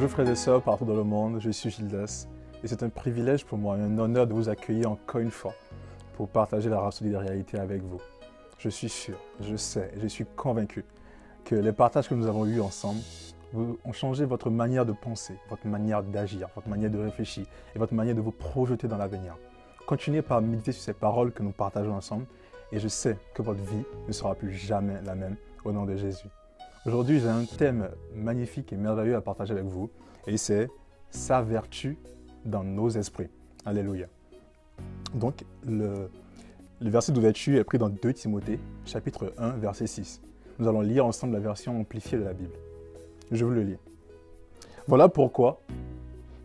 Bonjour frères et sœurs partout dans le monde, je suis Gildas et c'est un privilège pour moi, un honneur de vous accueillir encore une fois pour partager la rhapsodie de réalité avec vous. Je suis sûr, je sais, je suis convaincu que les partages que nous avons eus ensemble ont changé votre manière de penser, votre manière d'agir, votre manière de réfléchir et votre manière de vous projeter dans l'avenir. Continuez par méditer sur ces paroles que nous partageons ensemble et je sais que votre vie ne sera plus jamais la même au nom de Jésus. Aujourd'hui, j'ai un thème magnifique et merveilleux à partager avec vous et c'est sa vertu dans nos esprits. Alléluia. Donc, le verset d'ouverture est pris dans 2 Timothée, chapitre 1, verset 6. Nous allons lire ensemble la version amplifiée de la Bible. Je vous le lis. Voilà pourquoi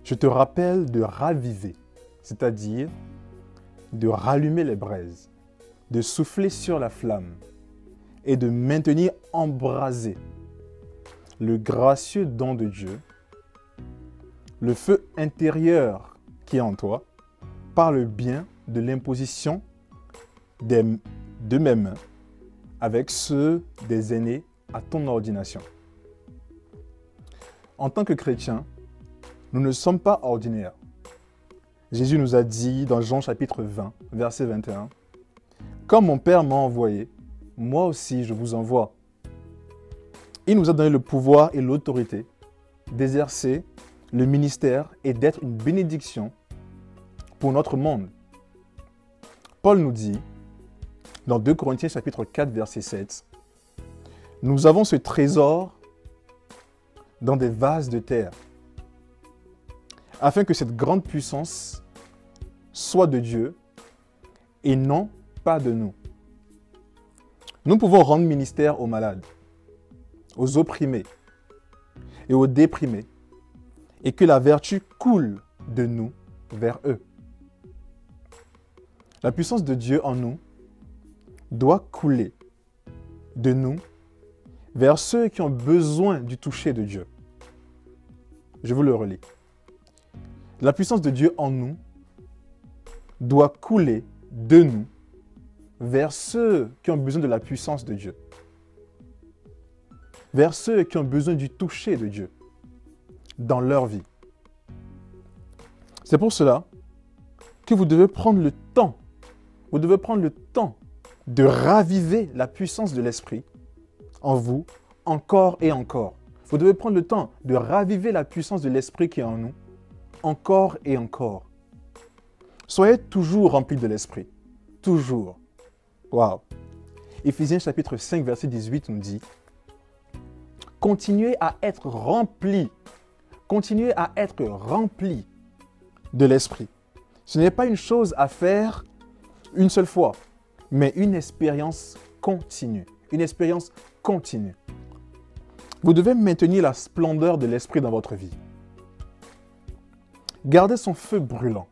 je te rappelle de raviver, c'est-à-dire de rallumer les braises, de souffler sur la flamme et de maintenir embrasé le gracieux don de Dieu, le feu intérieur qui est en toi, par le bien de l'imposition de mes mains avec ceux des aînés à ton ordination. En tant que chrétiens, nous ne sommes pas ordinaires. Jésus nous a dit dans Jean chapitre 20, verset 21, « Comme mon Père m'a envoyé, moi aussi je vous envoie. » Il nous a donné le pouvoir et l'autorité d'exercer le ministère et d'être une bénédiction pour notre monde. Paul nous dit, dans 2 Corinthiens chapitre 4, verset 7, « Nous avons ce trésor dans des vases de terre, afin que cette grande puissance soit de Dieu et non pas de nous. Nous pouvons rendre ministère aux malades, aux opprimés et aux déprimés, et que la vertu coule de nous vers eux. La puissance de Dieu en nous doit couler de nous vers ceux qui ont besoin du toucher de Dieu. Je vous le relis. La puissance de Dieu en nous doit couler de nous vers ceux qui ont besoin de la puissance de Dieu. Vers ceux qui ont besoin du toucher de Dieu dans leur vie. C'est pour cela que vous devez prendre le temps, de raviver la puissance de l'Esprit en vous encore et encore. Vous devez prendre le temps de raviver la puissance de l'Esprit qui est en nous encore et encore. Soyez toujours remplis de l'Esprit. Toujours. Waouh. Éphésiens chapitre 5, verset 18 nous dit « Continuez à être remplis. Continuez à être remplis de l'Esprit. Ce n'est pas une chose à faire une seule fois, mais une expérience continue. Une expérience continue. Vous devez maintenir la splendeur de l'Esprit dans votre vie. Gardez son feu brûlant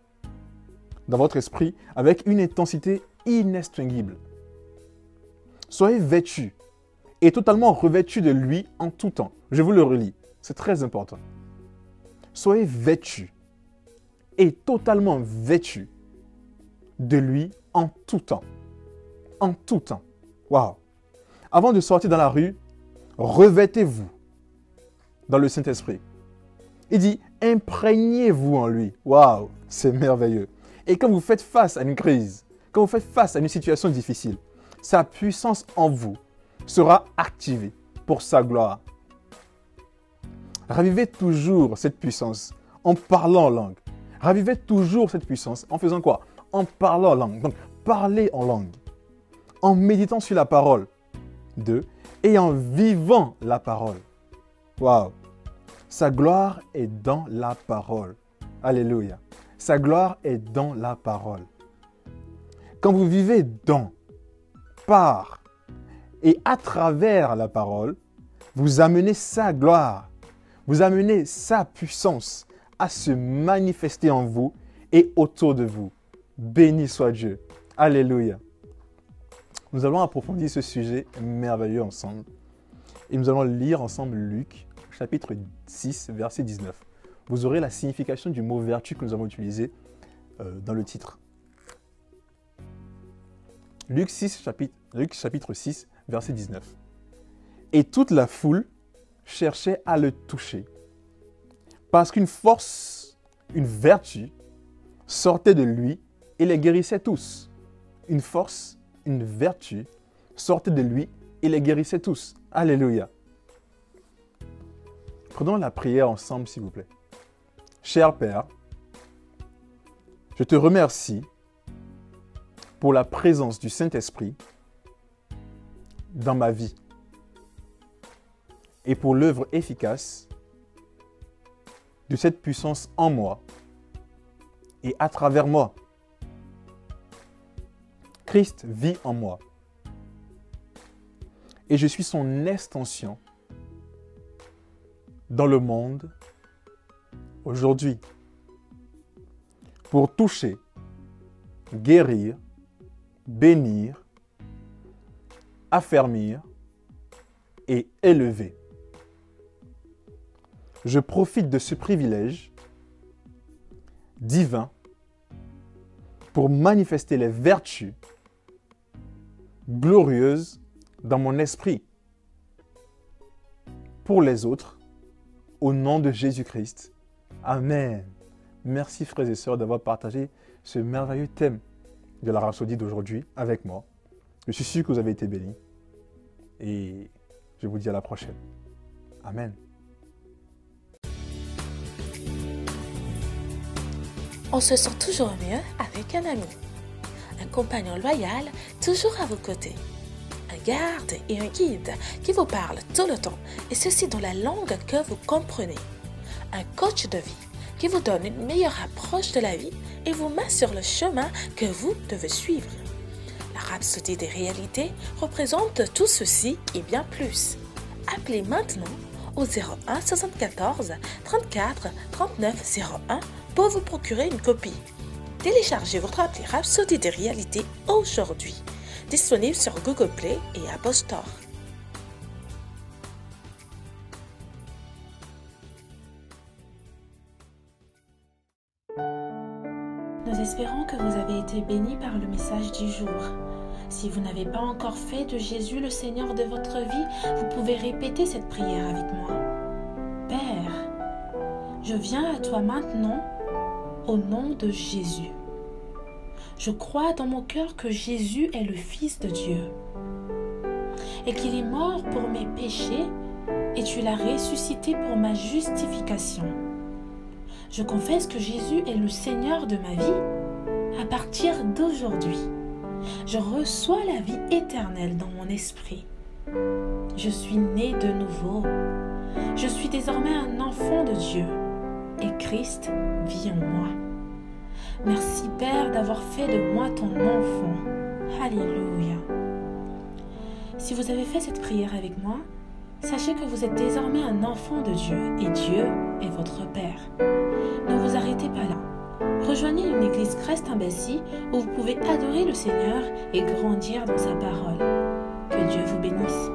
dans votre esprit avec une intensité inextinguible. Soyez vêtus et totalement revêtus de lui en tout temps. Je vous le relis, c'est très important. Soyez vêtus et totalement vêtus de lui en tout temps. En tout temps. Waouh! Avant de sortir dans la rue, revêtez-vous dans le Saint-Esprit. Il dit, imprégnez-vous en lui. Waouh! C'est merveilleux. Et quand vous faites face à une crise, quand vous faites face à une situation difficile, sa puissance en vous sera activée pour sa gloire. Ravivez toujours cette puissance en parlant en langue. Ravivez toujours cette puissance en faisant quoi? En parlant en langue. Donc, parlez en langue. En méditant sur la parole. 2. Et en vivant la parole. Waouh! Sa gloire est dans la parole. Alléluia. Sa gloire est dans la parole. Quand vous vivez dans, par et à travers la parole, vous amenez sa gloire, vous amenez sa puissance à se manifester en vous et autour de vous. Béni soit Dieu. Alléluia. Nous allons approfondir ce sujet merveilleux ensemble. Et nous allons lire ensemble Luc, chapitre 6, verset 19. Vous aurez la signification du mot vertu que nous avons utilisé dans le titre. Luc chapitre 6, verset 19. Et toute la foule cherchait à le toucher, Parce qu'une force, une vertu sortait de lui et les guérissait tous. Une force, une vertu sortait de lui et les guérissait tous. Alléluia. Prenons la prière ensemble, s'il vous plaît. Cher Père, je te remercie pour la présence du Saint-Esprit dans ma vie et pour l'œuvre efficace de cette puissance en moi et à travers moi. Christ vit en moi et je suis son extension dans le monde aujourd'hui pour toucher, guérir, bénir, affermir et élever. Je profite de ce privilège divin pour manifester les vertus glorieuses dans mon esprit pour les autres, au nom de Jésus-Christ. Amen. Merci frères et sœurs d'avoir partagé ce merveilleux thème de la rhapsodie d'aujourd'hui avec moi. Je suis sûr que vous avez été bénis et je vous dis à la prochaine. Amen. On se sent toujours mieux avec un ami, un compagnon loyal toujours à vos côtés, un garde et un guide qui vous parle tout le temps et ceci dans la langue que vous comprenez, un coach de vie qui vous donne une meilleure approche de la vie et vous met sur le chemin que vous devez suivre. La rhapsodie des réalités représente tout ceci et bien plus. Appelez maintenant au 01 74 34 39 01 pour vous procurer une copie. Téléchargez votre appli Rhapsodie des réalités aujourd'hui, disponible sur Google Play et Apple Store. Nous espérons que vous avez été bénis par le message du jour. Si vous n'avez pas encore fait de Jésus le Seigneur de votre vie, vous pouvez répéter cette prière avec moi. Père, je viens à toi maintenant au nom de Jésus. Je crois dans mon cœur que Jésus est le Fils de Dieu et qu'il est mort pour mes péchés et tu l'as ressuscité pour ma justification. Je confesse que Jésus est le Seigneur de ma vie à partir d'aujourd'hui. Je reçois la vie éternelle dans mon esprit. Je suis né de nouveau. Je suis désormais un enfant de Dieu et Christ vit en moi. Merci Père d'avoir fait de moi ton enfant. Alléluia. Si vous avez fait cette prière avec moi, sachez que vous êtes désormais un enfant de Dieu et Dieu est votre Père. Ne vous arrêtez pas là. Rejoignez une église Christ en Bessie où vous pouvez adorer le Seigneur et grandir dans sa parole. Que Dieu vous bénisse.